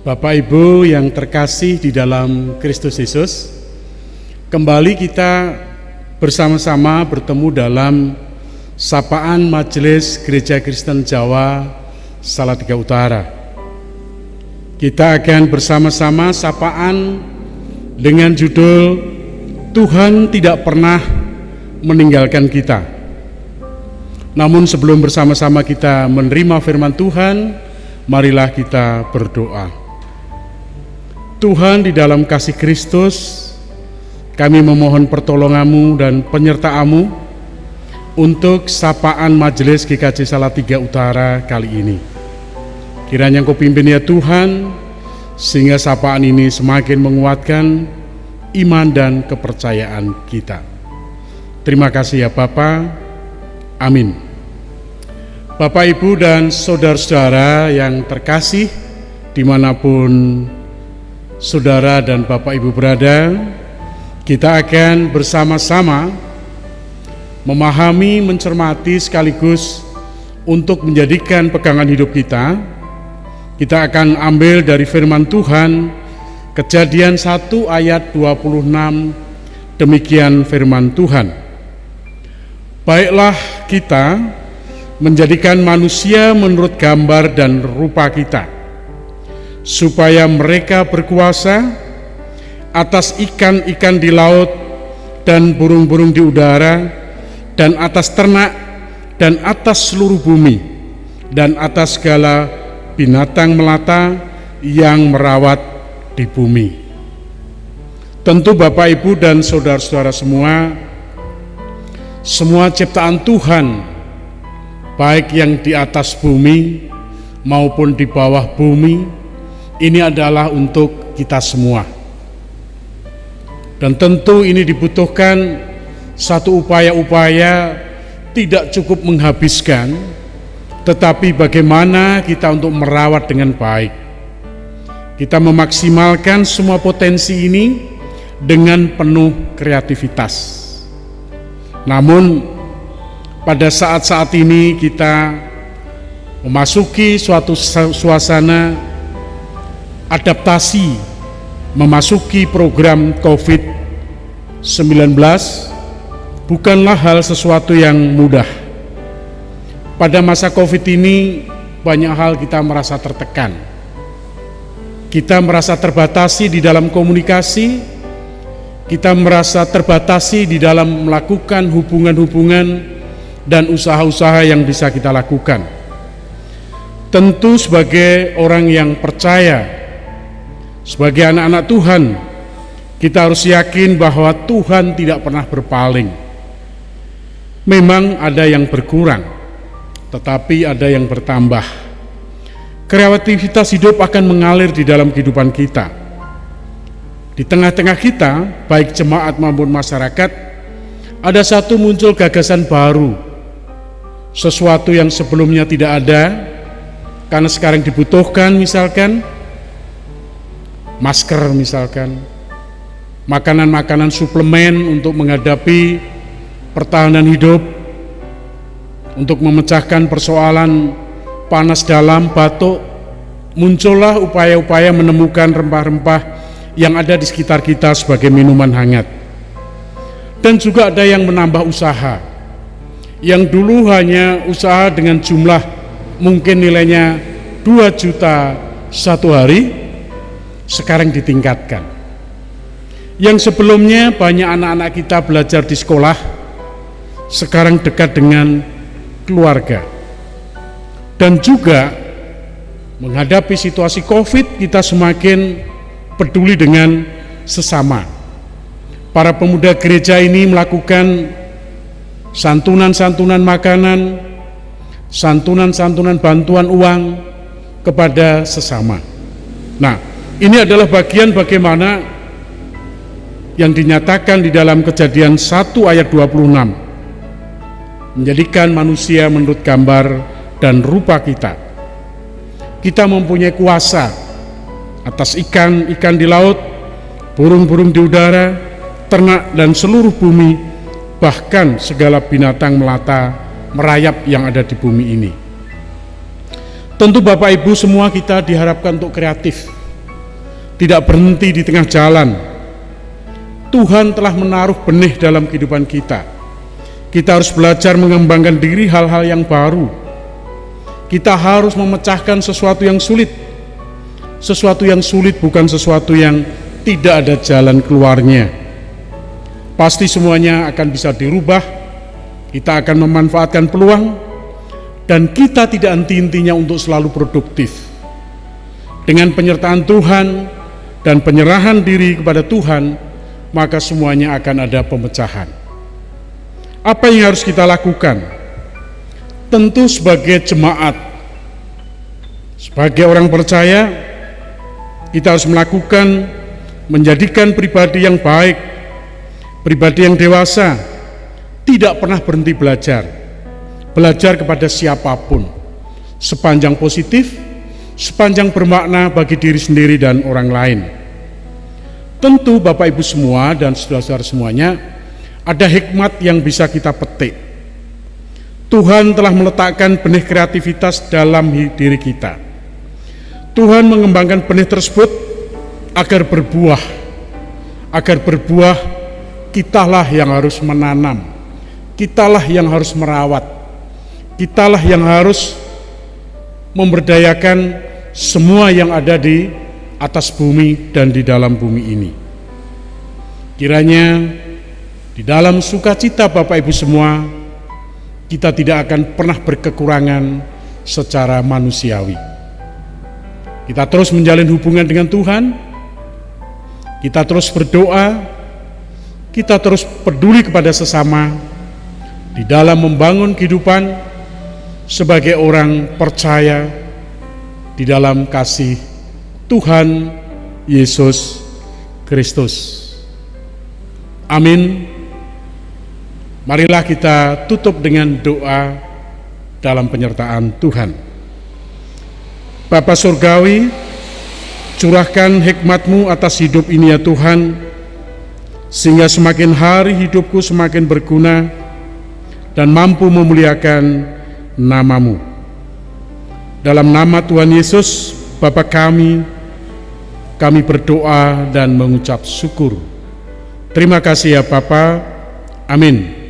Bapak Ibu yang terkasih di dalam Kristus Yesus, kembali kita bersama-sama bertemu dalam sapaan Majelis Gereja Kristen Jawa Salatiga Utara. Kita akan bersama-sama sapaan dengan judul Tuhan tidak pernah meninggalkan kita. Namun sebelum bersama-sama kita menerima firman Tuhan, marilah kita berdoa. Tuhan, di dalam kasih Kristus, kami memohon pertolongan-Mu dan penyertaan-Mu untuk sapaan Majelis GKJ Salatiga Utara kali ini. Kiranya Engkau pimpin ya Tuhan, sehingga sapaan ini semakin menguatkan iman dan kepercayaan kita. Terima kasih ya Bapa. Amin. Bapak, Ibu, dan saudara-saudara yang terkasih, dimanapun saudara dan Bapak Ibu berada, kita akan bersama-sama memahami, mencermati sekaligus untuk menjadikan pegangan hidup kita. Kita akan ambil dari firman Tuhan, Kejadian 1 ayat 26, demikian firman Tuhan. Baiklah kita menjadikan manusia menurut gambar dan rupa kita, supaya mereka berkuasa atas ikan-ikan di laut dan burung-burung di udara, dan atas ternak, dan atas seluruh bumi, dan atas segala binatang melata yang merawat di bumi. Tentu Bapak, Ibu, dan saudara-saudara semua ciptaan Tuhan, baik yang di atas bumi maupun di bawah bumi, ini adalah untuk kita semua. Dan tentu ini dibutuhkan satu upaya-upaya tidak cukup menghabiskan, tetapi bagaimana kita untuk merawat dengan baik. Kita memaksimalkan semua potensi ini dengan penuh kreativitas. Namun pada saat-saat ini kita memasuki suatu suasana adaptasi memasuki program COVID-19 bukanlah hal sesuatu yang mudah. Pada masa COVID ini banyak hal kita merasa tertekan. Kita merasa terbatasi di dalam komunikasi, kita merasa terbatasi di dalam melakukan hubungan-hubungan dan usaha-usaha yang bisa kita lakukan. Tentu sebagai orang yang percaya, sebagai anak-anak Tuhan, kita harus yakin bahwa Tuhan tidak pernah berpaling. Memang ada yang berkurang, tetapi ada yang bertambah. Kreativitas hidup akan mengalir di dalam kehidupan kita. Di tengah-tengah kita, baik jemaat maupun masyarakat, ada satu muncul gagasan baru, sesuatu yang sebelumnya tidak ada, karena sekarang dibutuhkan, misalkan masker, misalkan makanan-makanan suplemen untuk menghadapi pertahanan hidup, untuk memecahkan persoalan panas dalam, batuk. Muncullah upaya-upaya menemukan rempah-rempah yang ada di sekitar kita sebagai minuman hangat. Dan juga ada yang menambah usaha, yang dulu hanya usaha dengan jumlah mungkin nilainya 2 juta satu hari, sekarang ditingkatkan. Yang sebelumnya banyak anak-anak kita belajar di sekolah, sekarang dekat dengan keluarga. Dan juga menghadapi situasi COVID, kita semakin peduli dengan sesama. Para pemuda gereja ini melakukan santunan-santunan makanan, santunan-santunan bantuan uang kepada sesama. Nah, ini adalah bagian bagaimana yang dinyatakan di dalam Kejadian 1 ayat 26. Menjadikan manusia menurut gambar dan rupa kita. Kita mempunyai kuasa atas ikan-ikan di laut, burung-burung di udara, ternak dan seluruh bumi, bahkan segala binatang melata merayap yang ada di bumi ini. Tentu Bapak Ibu semua kita diharapkan untuk kreatif. tidak berhenti di tengah jalan. Tuhan telah menaruh benih dalam kehidupan kita. Kita harus belajar mengembangkan diri hal-hal yang baru. Kita harus memecahkan sesuatu yang sulit. Sesuatu yang sulit bukan sesuatu yang tidak ada jalan keluarnya. Pasti semuanya akan bisa dirubah. Kita akan memanfaatkan peluang, dan kita tidak henti-hentinya untuk selalu produktif. Dengan penyertaan Tuhan dan penyerahan diri kepada Tuhan, maka semuanya akan ada pemecahan. Apa yang harus kita lakukan? Tentu sebagai jemaat, sebagai orang percaya, kita harus melakukan, menjadikan pribadi yang baik, pribadi yang dewasa, tidak pernah berhenti belajar kepada siapapun, sepanjang positif, sepanjang bermakna bagi diri sendiri dan orang lain. Tentu Bapak Ibu semua dan saudara-saudara semuanya, ada hikmat yang bisa kita petik. Tuhan telah meletakkan benih kreativitas dalam diri kita. Tuhan mengembangkan benih tersebut agar berbuah. Agar berbuah, kitalah yang harus menanam. Kitalah yang harus merawat. Kitalah yang harus memberdayakan semua yang ada di atas bumi dan di dalam bumi ini. Kiranya di dalam sukacita Bapak Ibu semua, kita tidak akan pernah berkekurangan secara manusiawi. Kita terus menjalin hubungan dengan Tuhan, kita terus berdoa, kita terus peduli kepada sesama, di dalam membangun kehidupan sebagai orang percaya di dalam kasih Tuhan Yesus Kristus. Amin. Marilah kita tutup dengan doa dalam penyertaan Tuhan. Bapa Surgawi, curahkan hikmat-Mu atas hidup ini ya Tuhan, sehingga semakin hari hidupku semakin berguna dan mampu memuliakan nama-Mu. Dalam nama Tuhan Yesus, Bapa kami berdoa dan mengucap syukur. Terima kasih ya Bapa. Amin.